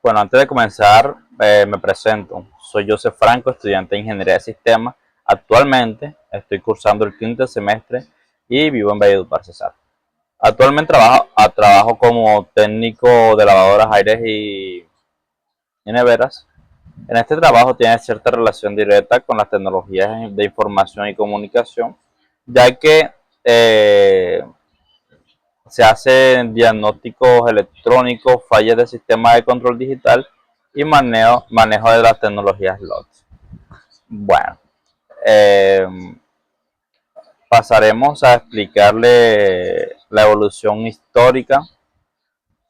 Bueno, antes de comenzar, me presento. Soy Joseph Franco, estudiante de Ingeniería de Sistemas. Actualmente estoy cursando el quinto semestre y vivo en Valledupar, Cesar. Actualmente trabajo como técnico de lavadoras, aires y neveras. En este trabajo tiene cierta relación directa con las tecnologías de información y comunicación, ya que eh, se hacen diagnósticos electrónicos, fallas del sistema de control digital y manejo de las tecnologías LOTS. Bueno, eh, pasaremos a explicarle la evolución histórica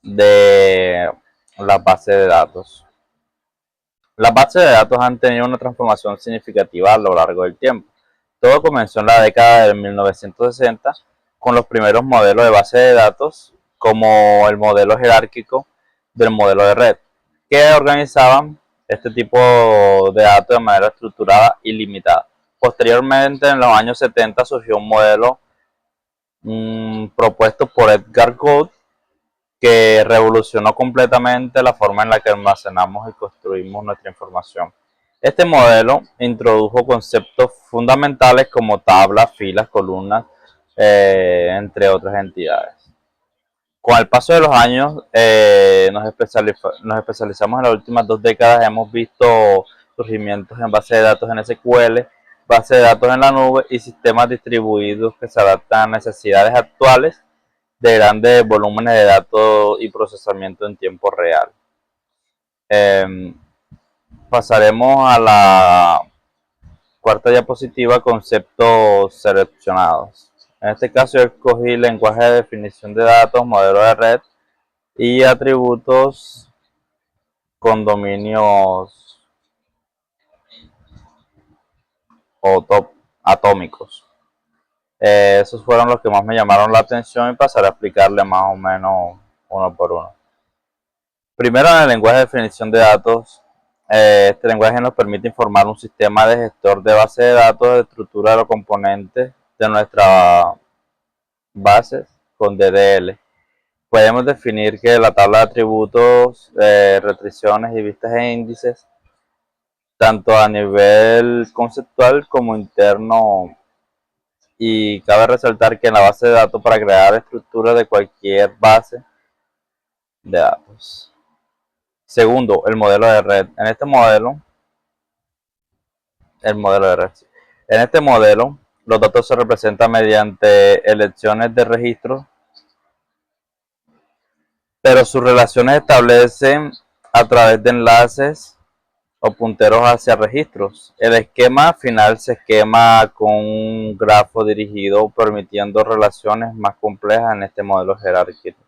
de las bases de datos. Las bases de datos han tenido una transformación significativa a lo largo del tiempo. Todo comenzó en la década de 1960 con los primeros modelos de base de datos, como el modelo jerárquico del modelo de red, que organizaban este tipo de datos de manera estructurada y limitada. Posteriormente, en los años 70, surgió un modelo propuesto por Edgar Gould, que revolucionó completamente la forma en la que almacenamos y construimos nuestra información. Este modelo introdujo conceptos fundamentales como tablas, filas, columnas, entre otras entidades. Con el paso de los años, nos especializamos en las últimas 2 décadas. Hemos visto surgimientos en base de datos en SQL, base de datos en la nube y sistemas distribuidos que se adaptan a necesidades actuales de grandes volúmenes de datos y procesamiento en tiempo real. Eh, Pasaremos a la cuarta diapositiva, conceptos seleccionados. En este caso yo escogí lenguaje de definición de datos, modelo de red y atributos con dominios atómicos. Esos fueron los que más me llamaron la atención y pasaré a explicarle más o menos uno por uno. Primero, en el lenguaje de definición de datos, este lenguaje nos permite informar un sistema de gestor de base de datos de estructura de los componentes de nuestra base con DDL. Podemos definir que la tabla de atributos, restricciones y vistas e índices, tanto a nivel conceptual como interno, y cabe resaltar que en la base de datos, para crear estructuras de cualquier base de datos. Segundo, el modelo de red. El modelo de red. En este modelo, los datos se representan mediante elecciones de registros, pero sus relaciones establecen a través de enlaces o punteros hacia registros. El esquema final se esquema con un grafo dirigido, permitiendo relaciones más complejas en este modelo jerárquico.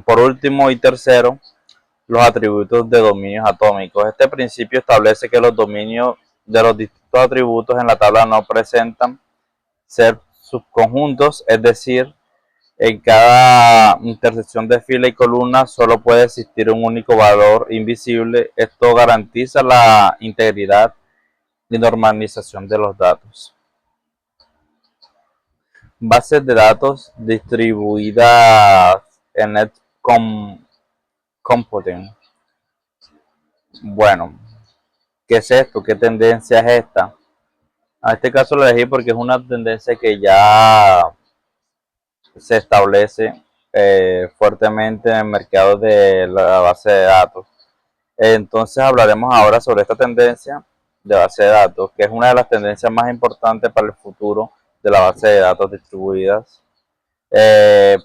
Por último y tercero, los atributos de dominios atómicos. Este principio establece que los dominios de los distintos atributos en la tabla no presentan ser subconjuntos, es decir, en cada intersección de fila y columna solo puede existir un único valor invisible. Esto garantiza la integridad y normalización de los datos. Bases de datos distribuidas en Net Computing. Bueno, ¿qué es esto? ¿Qué tendencia es esta? En este caso lo elegí porque es una tendencia que ya se establece fuertemente en el mercado de la base de datos. Entonces hablaremos ahora sobre esta tendencia de base de datos, que es una de las tendencias más importantes para el futuro de la base de datos distribuidas.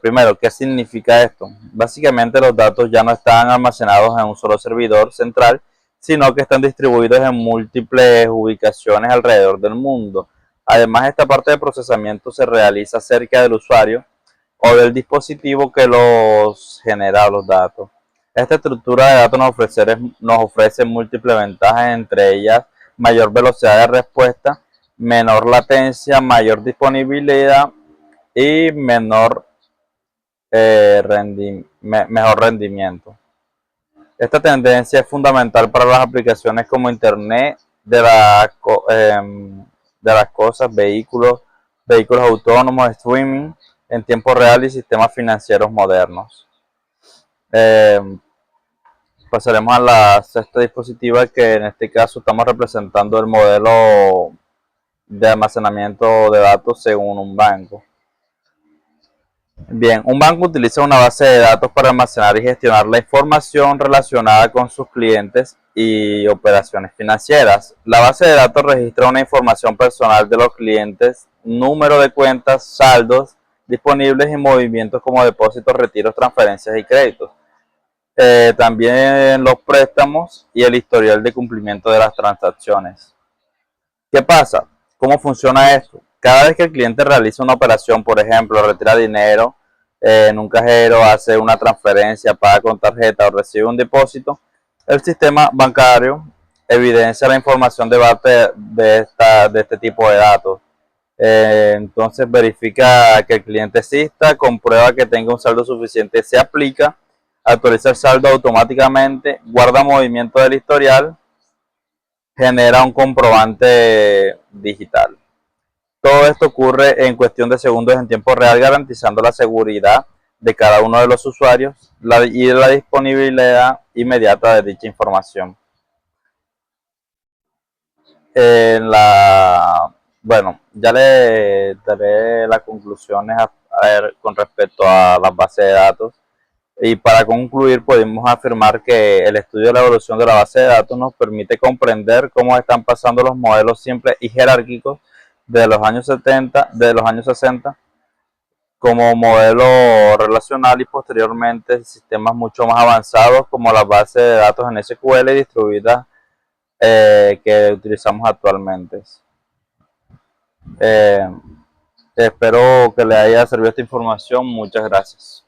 Primero, ¿qué significa esto? Básicamente los datos ya no están almacenados en un solo servidor central, sino que están distribuidos en múltiples ubicaciones alrededor del mundo. Además, esta parte de procesamiento se realiza cerca del usuario o del dispositivo que los genera los datos. Esta estructura de datos nos ofrece múltiples ventajas, entre ellas mayor velocidad de respuesta, menor latencia, mayor disponibilidad y mejor rendimiento. Esta tendencia es fundamental para las aplicaciones como Internet de las cosas, vehículos autónomos, streaming en tiempo real y sistemas financieros modernos. Pasaremos a la sexta diapositiva, que en este caso estamos representando el modelo de almacenamiento de datos según un banco. Bien, un banco utiliza una base de datos para almacenar y gestionar la información relacionada con sus clientes y operaciones financieras. La base de datos registra una información personal de los clientes, número de cuentas, saldos disponibles y movimientos como depósitos, retiros, transferencias y créditos. También los préstamos y el historial de cumplimiento de las transacciones. ¿Qué pasa? ¿Cómo funciona esto? Cada vez que el cliente realiza una operación, por ejemplo, retira dinero en un cajero, hace una transferencia, paga con tarjeta o recibe un depósito, el sistema bancario evidencia la información de base de este tipo de datos. Entonces verifica que el cliente exista, comprueba que tenga un saldo suficiente, se aplica, actualiza el saldo automáticamente, guarda movimiento del historial, genera un comprobante digital. Todo esto ocurre en cuestión de segundos en tiempo real, garantizando la seguridad de cada uno de los usuarios y la disponibilidad inmediata de dicha información. Bueno, ya le daré las conclusiones con respecto a las bases de datos. Y para concluir, podemos afirmar que el estudio de la evolución de la base de datos nos permite comprender cómo están pasando los modelos simples y jerárquicos de los años 70, de los años 60, como modelo relacional, y posteriormente sistemas mucho más avanzados como las bases de datos en SQL distribuidas que utilizamos actualmente. Eh, Espero que le haya servido esta información. Muchas gracias.